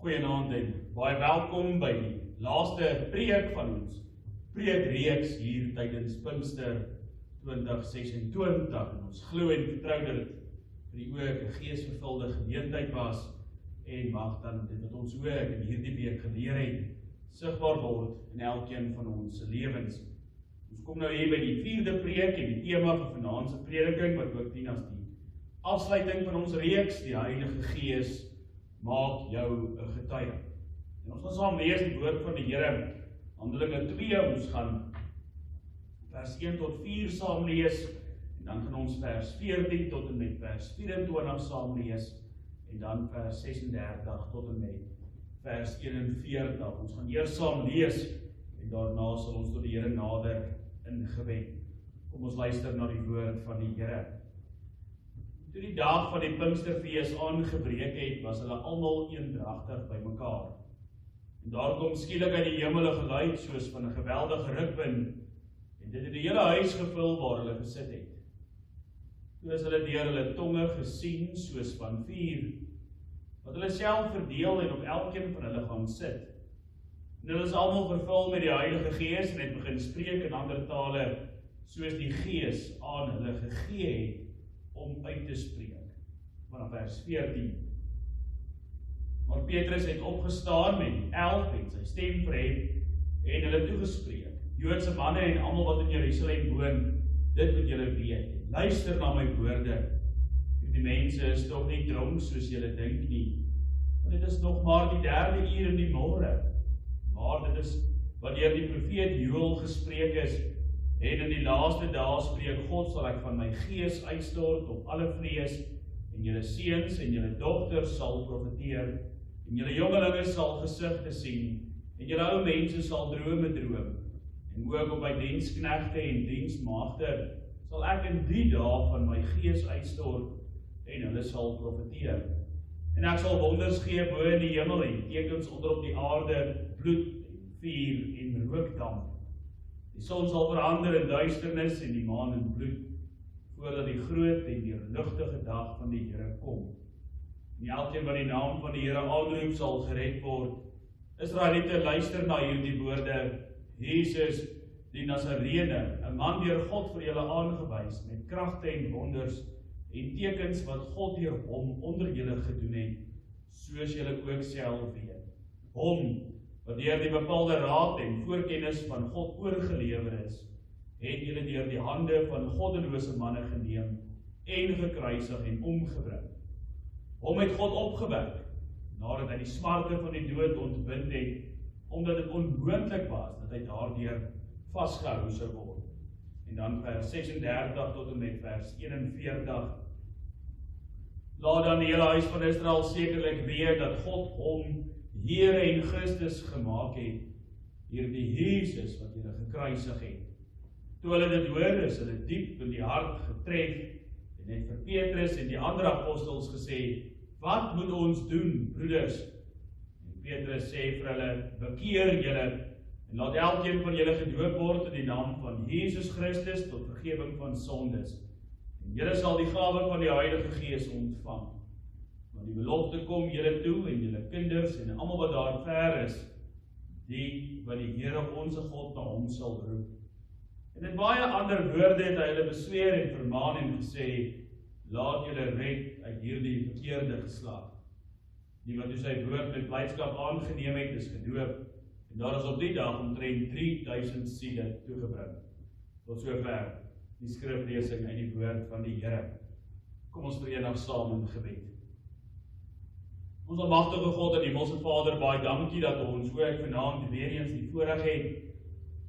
Goeienaand en baie welkom by die laaste preek van ons preekreeks hier tydens Pinkster 2026. En ons glo en vertrou dat dit vir die ook 'n geesvervulde geleentheid was en mag dan dit wat ons ook in hierdie week geleer het, sigbaar word in elkeen van ons lewens. Ons kom nou hier by die 4de preek en die tema vir vanaand se prediking wat ook dien as die afsluiting van ons reeks, die Heilige Gees maak jou 'n getuie. En ons gaan saam lees die woord van die Here, Handelinge 2, ons gaan vers 1 tot 4 saam lees, en dan gaan ons vers 14 tot en met vers 24 saam lees, en dan vers 36 tot en met vers 41. Ons gaan eers saam lees, en daarna sal ons tot die Here nader in gebed. Kom ons luister na die woord van die Here. Toe die dag van die Pinksterfees aangebreek het, was hulle almal eendragtig bymekaar. En daar kom skielik uit die hemel 'n geluid soos van 'n geweldige rukwind, en dit het die hele huis gevul waar hulle gesit het. Toe is hulle deur hulle tonge gesien soos van vuur, wat hulle self verdeel en op elkeen van hulle gaan sit. En hulle is almal vervul met die Heilige Gees en het begin spreek in ander tale, soos die Gees aan hulle gegee het om uit te spreek. Vanaf vers 14. Maar Petrus het opgestaan met die 11 en sy stem verhef en hulle toegespreek. Joodse manne en almal wat in Jerusalem woon, dit moet julle weet. Luister na my woorde. Die mense is tog nie dronk soos julle dink nie. Want dit is nog maar die 3de uur in die môre. Maar dit is wanneer die profeet Joël gespreek is, en in die laaste dae spreek God, sal ek van my gees uitstort op alle vlees, en julle seuns en julle dogters sal profeteer, en julle jongelinge sal gesigte sien, en julle ou mense sal drome droom, en ook op my diensknegte en diensmaagde sal ek in die dae van my gees uitstort, en hulle sal profeteer. En ek sal wonders gee bo in die hemel en tekens onder op die aarde, bloed, vuur en rookdamp. Die son sal verander in duisternis en die maan in bloed, voordat die groot en deurligtige dag van die Here kom. En elkeen wat die naam van die Here aanroep sal gered word. Israeliete, luister na hierdie woorde. Jesus, die Nasareëner, 'n man deur God vir julle aangewys, met kragte en wonders en tekens wat God deur hom onder julle gedoen het, soos julle ook self weet. Hom, wat deur die bepaalde raad en voorkennis van God oorgelewer is, het julle deur die hande van goddelose manne geneem en gekruisig en omgebring. Hom het God opgewek, nadat hy die smarte van die dood ontbind het, omdat dit onmoontlik was dat hy daardeur vasgehou sou word. En dan vers 36 tot en met vers 41. Laat dan die hele huis van Israel sekerlik weet dat God hom Here en Christus gemaak het, hierdie Jesus wat julle gekruisig het. Toe hulle dit hoor, is hulle diep in die hart getref en het vir Petrus en die ander apostels gesê, wat moet ons doen, broeders? En Petrus sê vir hulle, bekeer julle en laat elkeen van julle gedoop word in die naam van Jesus Christus tot vergifnis van sondes. En julle sal die gawe van die Heilige Gees ontvang. Want die belofte kom julle toe en julle kinders en almal wat daar ver is, die wat die Here onse God na hom sal roep. En in baie ander woorde het hy hulle besweer en vermaan en gesê, laat julle red uit hierdie verkeerde geslag. Die wat toe sy woord met blydskap aangeneem het, is gedoop, en daar is op die dag omtrent 3000 siele toegebring. Tot sover die skriflesing uit die woord van die Here. Kom ons verenig saam in gebed. Ons almagtige God en Hemelse Vader, baie dankie dat ons ook vanaand weer eens die voorreg het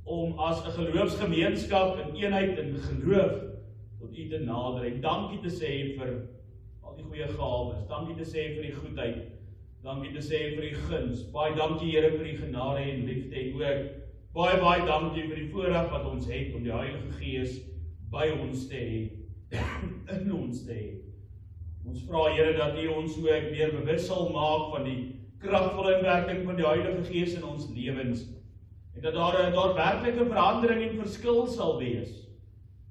om as 'n geloofsgemeenskap in eenheid in geloof tot U te nader. En dankie te sê vir al die goeie gawes, dankie te sê vir die goedheid, dankie te sê vir die guns. Baie dankie Here vir die genade en liefde en ook baie dankie vir die voorreg wat ons het om die Heilige Gees by ons te hê, in ons te hê. Ons vra Here dat U ons ook meer bewus sal maak van die kragvolle werking van die Heilige Gees in ons lewens, en dat daar werklike verandering en verskil sal wees.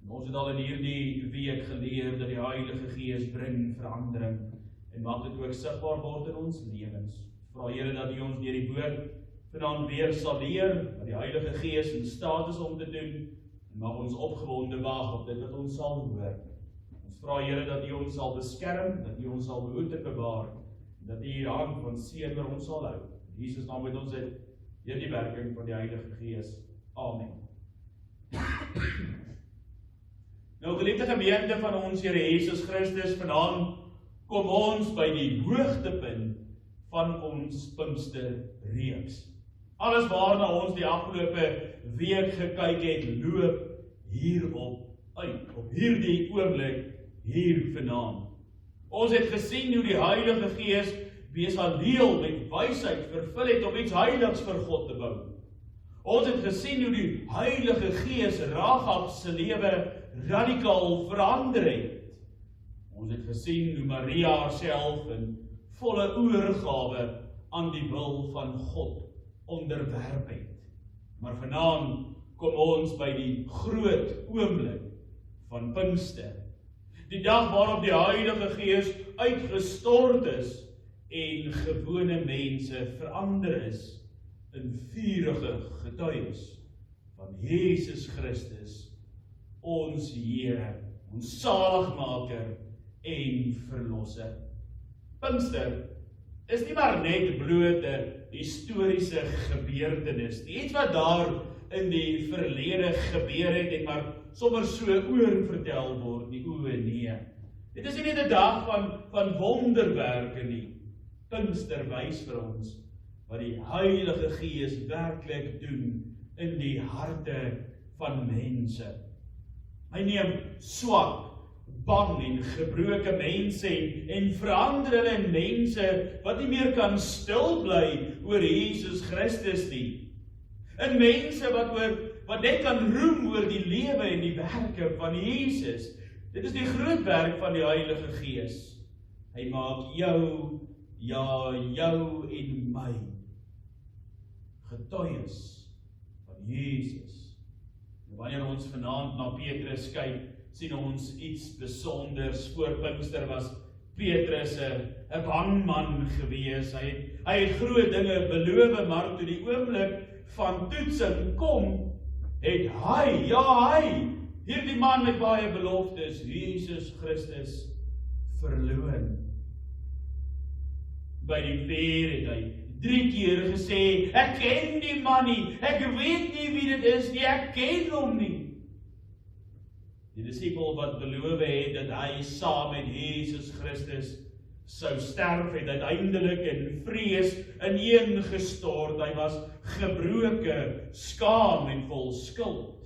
En ons het al in hierdie week geleer dat die Heilige Gees bring verandering, en mag dit ook sigbaar word in ons lewens. Vra Here dat U ons deur die woord vanaand weer sal leer, wat die Heilige Gees in staat is om te doen, en mag ons opgewonde wag op dit wat ons sal hoor. Ons vra Here dat U ons sal beskerm, dat U ons sal behoed en bewaar, en dat U U hand van seën oor ons sal hou. In Jesus naam met ons dit, deur die werking van die Heilige Gees. Amen. Nou, geliefde gemeente van ons Here Jesus Christus, vanaand kom ons by die hoogtepunt van ons Pinksterreeks. Alles waarna ons die afgelope week gekyk het, loop hierop uit, op hierdie oomblik, hier vanaand. Ons het gesien hoe die Heilige Gees Besaleel met wysheid vervul het om iets heiligs vir God te bou. Ons het gesien hoe die Heilige Gees Rahab se lewe radikaal verander het. Ons het gesien hoe Maria haarself in volle oorgawe aan die wil van God onderwerp het. Maar vanaand kom ons by die groot oomblik van Pinkster. Die dag waarop die Heilige Gees uitgestort is en gewone mense verander is in vurige getuies van Jesus Christus, ons Here, ons Saligmaker en Verlosser. Pinkster is nie maar net blote historiese gebeurtenis nie. Iets wat daar in die verlede gebeur het en maar sommer so oorvertel word nie. Nee. Dit is nie net 'n dag van wonderwerke nie. Pinkster wys vir ons wat die Heilige Gees werklik doen in die harte van mense. Hy neem swak, bang en gebroke mense en verander hulle in mense wat nie meer kan stil bly oor Jesus Christus nie. In mense wat net kan roem oor die lewe en die werke van Jesus. Dit is die groot werk van die Heilige Gees. Hy maak jou, ja, jou en my getuies van Jesus. En wanneer ons vanaand na Petrus kyk, sien ons iets besonders. Voor Pinkster was Petrus 'n bang man gewees. Hy het groot dinge beloof, maar toe die oomblik van toetsing kom, het hy, hierdie man met baie beloftes, Jesus Christus, verloon. By die vuur het hy 3 keer gesê, ek ken die man nie, ek weet nie wie dit is nie, ek ken hom nie. Die disipel wat beloof het dat hy saam met Jesus Christus sou sterf, het uiteindelik in vrees ineengestort. Hy was gebroke, skaam en vol skuld.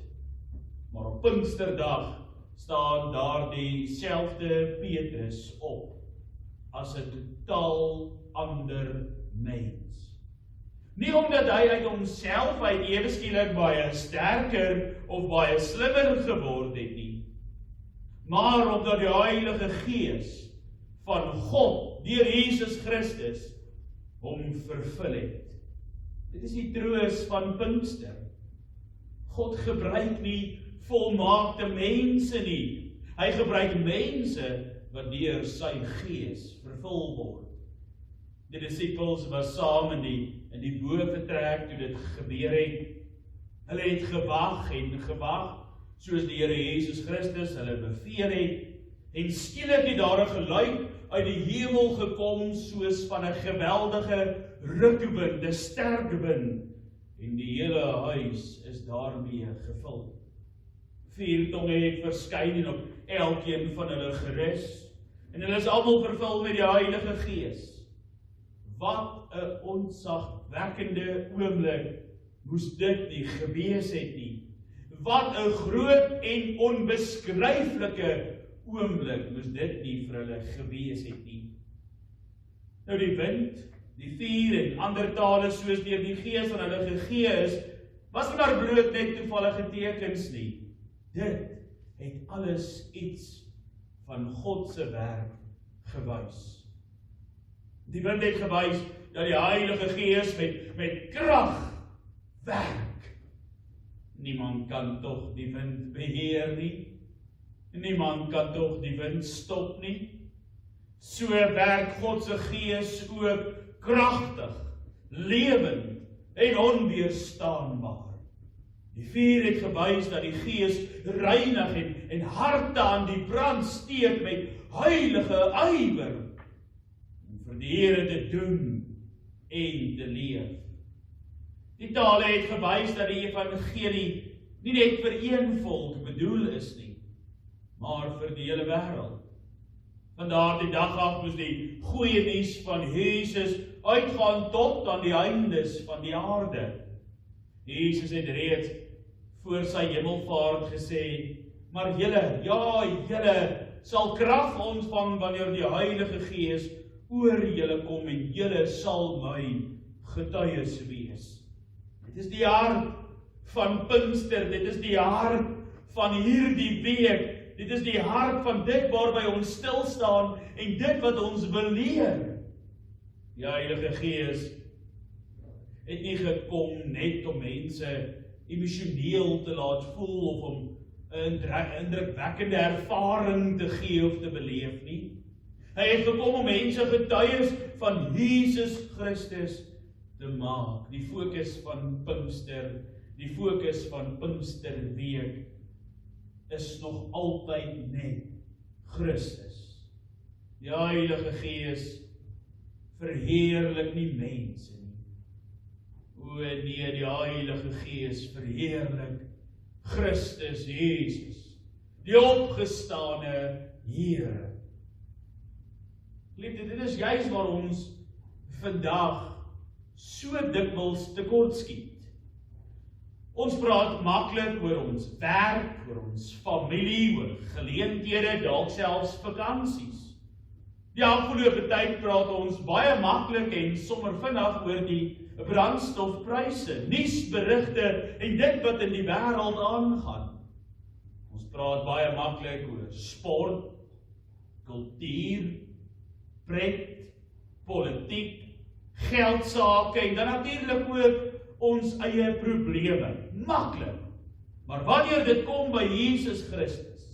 Maar op Pinksterdag staan daar dieselfde Petrus op as 'n totaal ander mens. Nie omdat hy uit homself ewe skielik baie sterker of baie slimmer geword het nie, maar omdat die Heilige Gees van God deur Jesus Christus hom vervul het. Dit is die troos van Pinkster. God gebruik nie volmaakte mense nie. Hy gebruik mense wat deur sy Gees vervul word. Die disipels was saam in die boorvertrek toe dit gebeur het. Hulle het gewag en gewag, soos die Here Jesus Christus hulle beveel het, en skielik het daar 'n geluid uit die hemel gekom, soos van 'n geweldige rukwind, 'n sterk wind, en die hele huis is daarmee gevul. 4 tonge het verskyn en op elkeen van hulle gerus, en hulle is almal vervul met die Heilige Gees. Wat 'n ontzagwekkende oomblik moes dit nie gewees het nie. Wat 'n groot en onbeskryflike oomblik moes dit nie vir hulle gewees het nie. Nou die wind, die vuur en ander tale soos deur die Gees aan hulle gegee is, was nie maar bloot net toevallige tekens nie. Dit het alles iets van God se werk gewys. Die wind het gewys dat die Heilige Gees met krag werk. Niemand kan tog die wind beheer nie. Niemand kan tog die wind stop nie. So werk God se Gees ook kragtig, lewend en onweerstaanbaar. Die vuur het gewys dat die Gees reinig en harte aan die brand steek met heilige ywer om vir die Here te doen en te leef. Die tale het gewys dat die evangelie nie net vir een volk bedoel is nie, maar vir die hele wêreld. Vandaar die dag af moes die goeie nuus van Jesus uitgaan tot aan die eindes van die aarde. Jesus het reeds voor sy hemelvaart gesê, maar julle sal krag ontvang wanneer die Heilige Gees oor julle kom en julle sal my getuies wees. Dit is die hart van Pinkster, dit is die hart van hierdie week, dit is die hart van dit waarby ons stil staan en dit wat ons beleer. Die Heilige Gees het nie gekom net om mense emosioneel te laat voel of om 'n indrukwekkende ervaring te gee of te beleef nie. Hy het gekom om mense getuies van Jesus Christus te maak. Die fokus van Pinkster, die fokus van Pinksterweek is nog altyd net Christus. Die Heilige Gees verheerlik nie mense nie. O nee, die Heilige Gees verheerlik Christus Jesus, die opgestane Here. Liefde, dit is juist waar ons vandag so dikwels tekort skiet. Ons praat maklik oor ons werk, oor ons familie, oor geleenthede, dalk selfs vakansies. Die afgelope tyd praat ons baie maklik en sommer vinnig oor die brandstofpryse, nuusberigte en dit wat in die wêreld aangaan. Ons praat baie maklik oor sport, kultuur, pret, politiek, geldsake en dan natuurlik ook ons eie probleme. Maklik. Maar wanneer dit kom by Jesus Christus,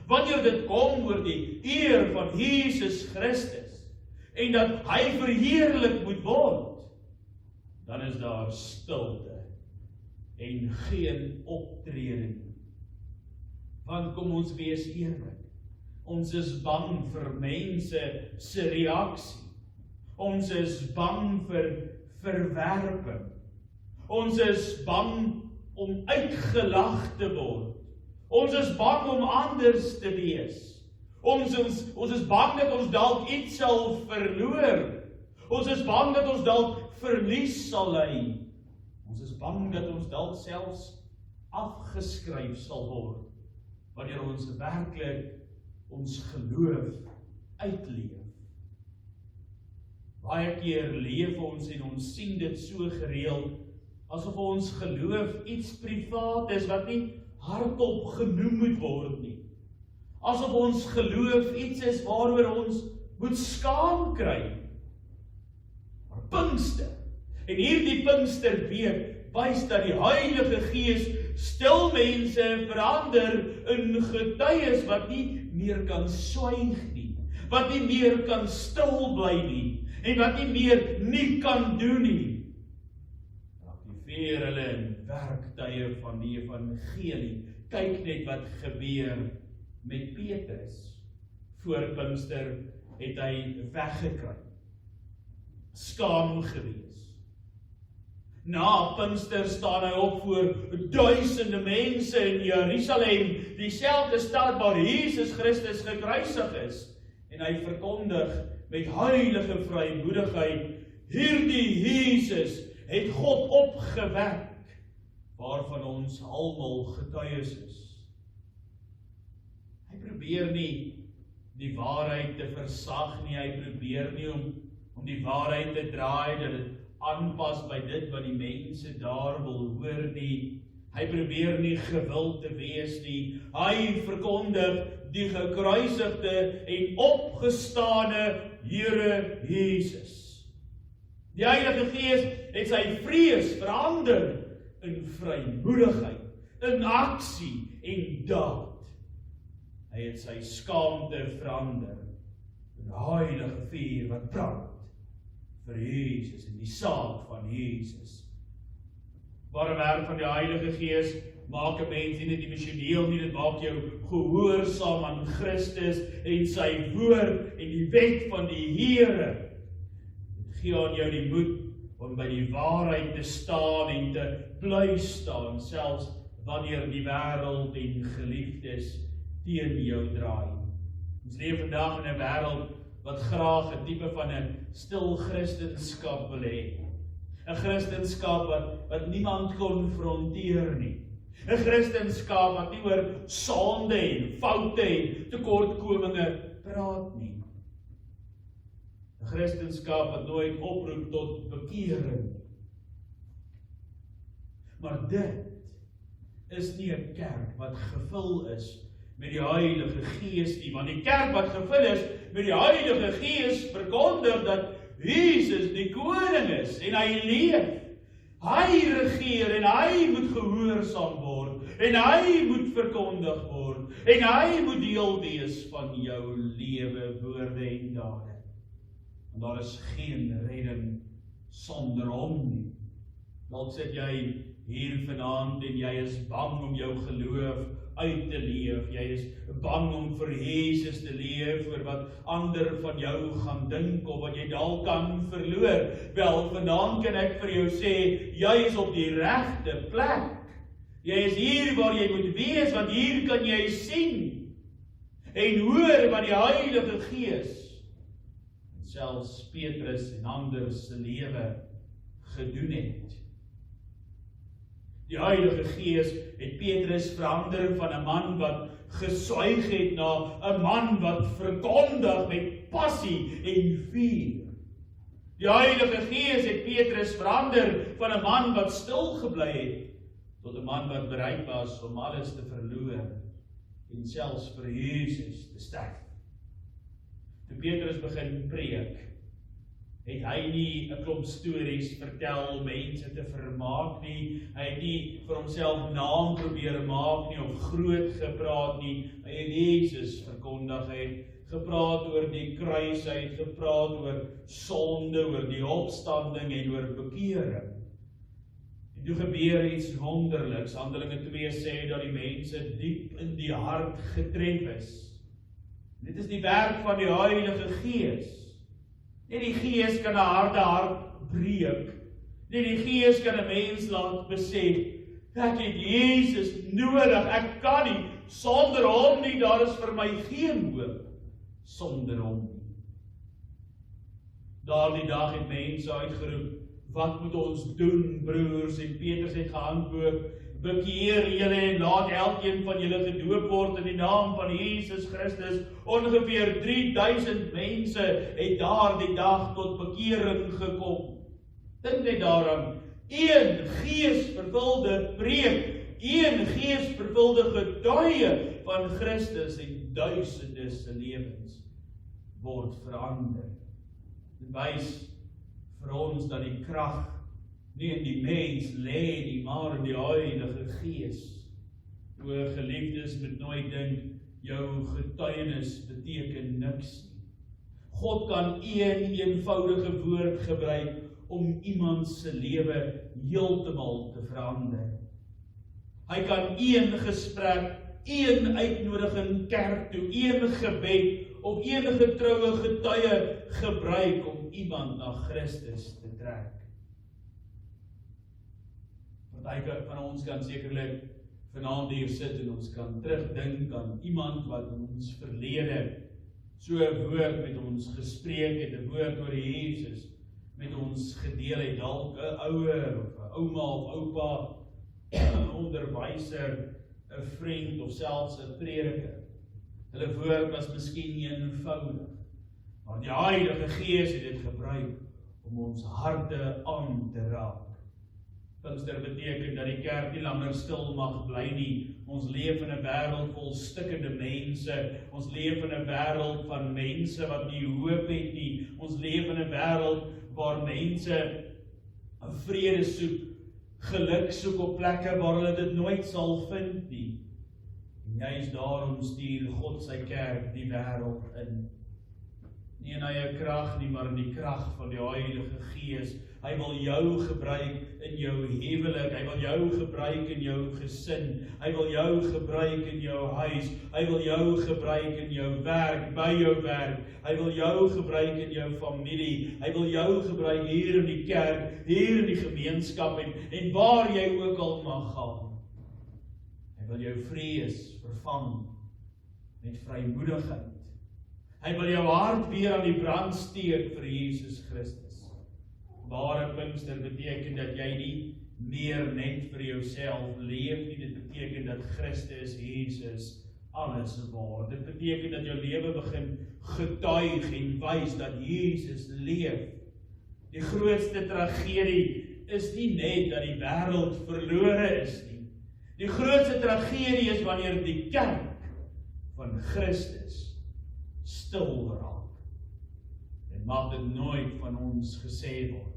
wanneer dit kom oor die eer van Jesus Christus en dat hy verheerlik moet word, dan is daar stilte en geen optrede nie. Want kom ons wees eerlik, ons is bang vir mense se reaksie. Ons is bang vir verwerping. Ons is bang om uitgelag te word. Ons is bang om anders te wees. Ons is bang dat ons dalk iets sal verloor. Ons is bang dat ons dalk verlies sal ly. Ons is bang dat ons dalk selfs afgeskryf sal word, wanneer ons werklik ons geloof uitleef. Baie keer leef ons en ons sien dit so gereeld, asof ons geloof iets privaat is wat nie hardop genoem moet word nie. Asof ons geloof iets is waaroor ons moet skaam kry. Maar Pinkster, en hierdie Pinksterweek wys dat die Heilige Gees stil mense verander in getuies wat nie meer kan swyg nie, wat nie meer kan stil bly nie, en wat nie meer nie kan doen nie. Aktiveer hulle in werktuie van die evangelie. Kyk net wat gebeur met Petrus. Voor Pinkster het hy weggekry. Skaam gewees. Na Pinkster staan hy op voor duisende mense in Jerusalem, dieselfde stad waar Jesus Christus gekruisig is, en hy verkondig met heilige vrymoedigheid, hierdie Jesus het God opgewek, waarvan ons almal getuies is. Hy probeer nie die waarheid te versag nie, hy probeer nie om die waarheid te draai, dat dit aanpas by dit wat die mense daar wil hoor nie. Hy probeer nie gewild te wees nie. Hy verkondig die gekruisigde en opgestane Here Jesus. Die Heilige Gees het sy vrees verander in vrymoedigheid, in aksie en daad. Hy het sy skaamte verander in heilige vuur wat brand vir Jesus en die saak van Jesus. Ware werk van die Heilige Gees maak 'n mens nie net emosioneel nie, dit maak jou gehoorsaam aan Christus en sy woord en die wet van die Here. Dit gee aan jou die moed om by die waarheid te staan en te bly staan, selfs wanneer die wêreld en geliefdes teen jou draai. Ons leef vandag in 'n wêreld wat graag 'n tipe van 'n stil Christendom wil hê. 'n Christendom wat niemand konfronteer nie. 'n Christendom wat nie oor sonde en foute en tekortkominge praat nie. 'n Christendom wat nooit oproep tot bekering. Maar dit is nie 'n kerk wat gevul is met die Heilige Gees nie, want die kerk wat gevul is met die Heilige Gees verkondig dat Jesus die koning is en hy leef. Hy regeer en hy moet gehoorsaam word en hy moet verkondig word en hy moet deel wees van jou lewe, woorde en dade. En daar is geen redding sonder hom nie. Dalk sit jy hier vanaand en jy is bang om jou geloof uit te leef. Jy is bang om vir Jesus te leef oor wat ander van jou gaan dink of wat jy dalk kan verloor. Wel, vanaand kan ek vir jou sê, jy is op die regte plek. Jy is hier waar jy moet wees, want hier kan jy sien en hoor wat die Heilige Gees, selfs Petrus en ander se lewe gedoen het. Die Heilige Gees het Petrus verander van 'n man wat geswyg het na 'n man wat verkondig met passie en vuur. Die Heilige Gees het Petrus verander van 'n man wat stil gebly het tot 'n man wat bereid was om alles te verloor en selfs vir Jesus te sterf. Toe Petrus begin preek, het hy nie 'n klomp stories vertel om mense te vermaak nie. Hy het nie vir homself naam probeer maak nie of groot gepraat nie. Hy het Jesus verkondig. Hy het gepraat oor die kruis, hy het gepraat oor sonde, oor die opstanding en oor bekering. En toe gebeur iets wonderliks. Handelinge 2 sê dat die mense diep in die hart getref is. Dit is die werk van die Heilige Gees. Net die Gees kan 'n harde hart breek. Net die Gees kan 'n mens laat besef, ek het Jesus nodig, ek kan nie sonder hom nie, daar is vir my geen hoop sonder hom nie. Daardie dag het mense uitgeroep, wat moet ons doen, broers? En Petrus het geantwoord, bekeer julle en laat elkeen van julle gedoop word in die naam van Jesus Christus. Ongeveer 3000 mense het daardie dag tot bekering gekom. Dink net daaraan, een geesvervulde preek, een geesvervulde getuie van Christus en duisende se lewens word verander. Dit wys vir ons dat die krag nie in die mens lê nie, maar in die Heilige Gees. O geliefdes, moet nooit dink, jou getuienis beteken niks nie. God kan een eenvoudige woord gebruik om iemand se lewe heeltemal te verander. Hy kan een gesprek, een uitnodiging kerk toe, een gebed of enige troue getuie gebruik om iemand na Christus te trek. Party van ons kan sekerlik vanaand hier sit en ons kan terugdink aan iemand wat in ons verlede so 'n woord met ons gespreek het, 'n woord oor Jesus met ons gedeel het, dalk 'n ouer of 'n ouma of oupa, 'n onderwyser, 'n vriend of selfs 'n prediker. Hulle woord was miskien eenvoudig, maar die Heilige Gees het dit gebruik om ons harte aan te raak. Pinkster beteken dat die kerk nie langer stil mag bly nie. Ons leef in 'n wêreld vol stikkende mense. Ons leef in 'n wêreld van mense wat nie hoop het nie. Ons leef in 'n wêreld waar mense vrede soek, geluk soek op plekke waar hulle dit nooit sal vind nie. En juist daarom stuur God sy kerk die wêreld in. Nie in eie krag nie, maar in die krag van die Heilige Gees. Hy wil jou gebruik in jou huwelik, hy wil jou gebruik in jou gesin, hy wil jou gebruik in jou huis, hy wil jou gebruik in jou werk, by jou werk, hy wil jou gebruik in jou familie, hy wil jou gebruik hier in die kerk, hier in die gemeenskap en waar jy ook al mag gaan. Hy wil jou vrees vervang met vrymoedigheid. Hy wil jou hart weer aan die brand steek vir Jesus Christus. Ware Pinkster beteken dat jy nie meer net vir jouself leef nie, dit beteken dat Christus Jesus alles word. Dit beteken dat jou lewe begin getuig en wys dat Jesus leef. Die grootste tragedie is nie net dat die wêreld verlore is nie. Die grootste tragedie is wanneer die kerk van Christus stil raak. En mag dit nooit van ons gesê word.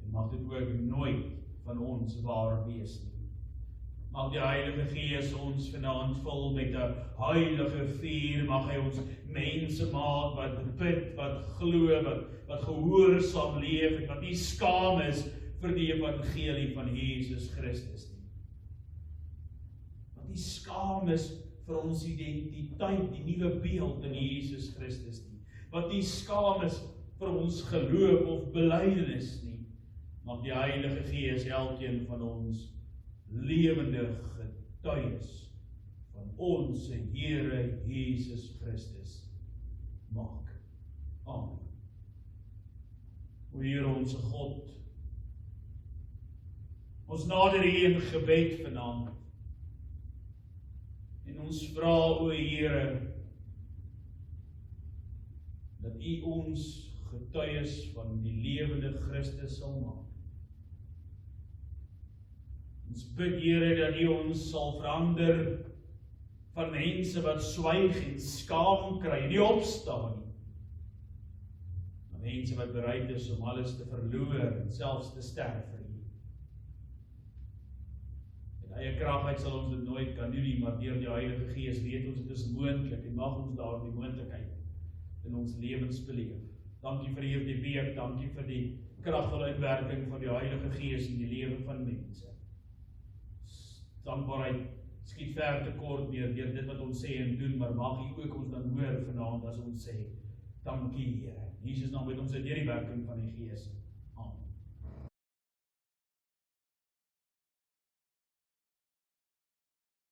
En mag dit ook nooit van ons waar wees nie. Mag die Heilige Gees ons vanaand vul met 'n heilige vuur, mag hy ons mense maak wat bid, wat glo, wat gehoorsaam leef en wat nie skaam is vir die evangelie van Jesus Christus nie. Wat nie skaam is vir ons identiteit, die nuwe beeld in Jesus Christus nie. Wat nie skaam is vir ons geloof of belydenis nie. Mag die Heilige Gees elkeen van ons lewende getuies van ons Here Jesus Christus maak. Amen. O Here ons God, ons nader U in gebed vanaand. En ons vra, o Here, dat U ons getuies van die lewende Christus sal maak. Ons bid, Here, dat U ons sal verander van mense wat swyg en skaam kry, nie opstaan nie. Maar mense wat bereid is om alles te verloor en selfs te sterf vir U. Met eie kragheid sal ons dit nooit kan doen nie, maar deur die Heilige Gees weet ons dit is moontlik en mag ons daardie moontlikheid in ons lewens beleef. Dankie vir hierdie week, dankie vir die kragvolle uitwerking van die Heilige Gees in die lewe van mense. Dankbaarheid skiet ver te kort deur dit wat ons sê en doen, maar mag U ook ons dan hoor vanaand as ons sê, dankie Here. Jesus naam bid ons deur die werking van die Gees.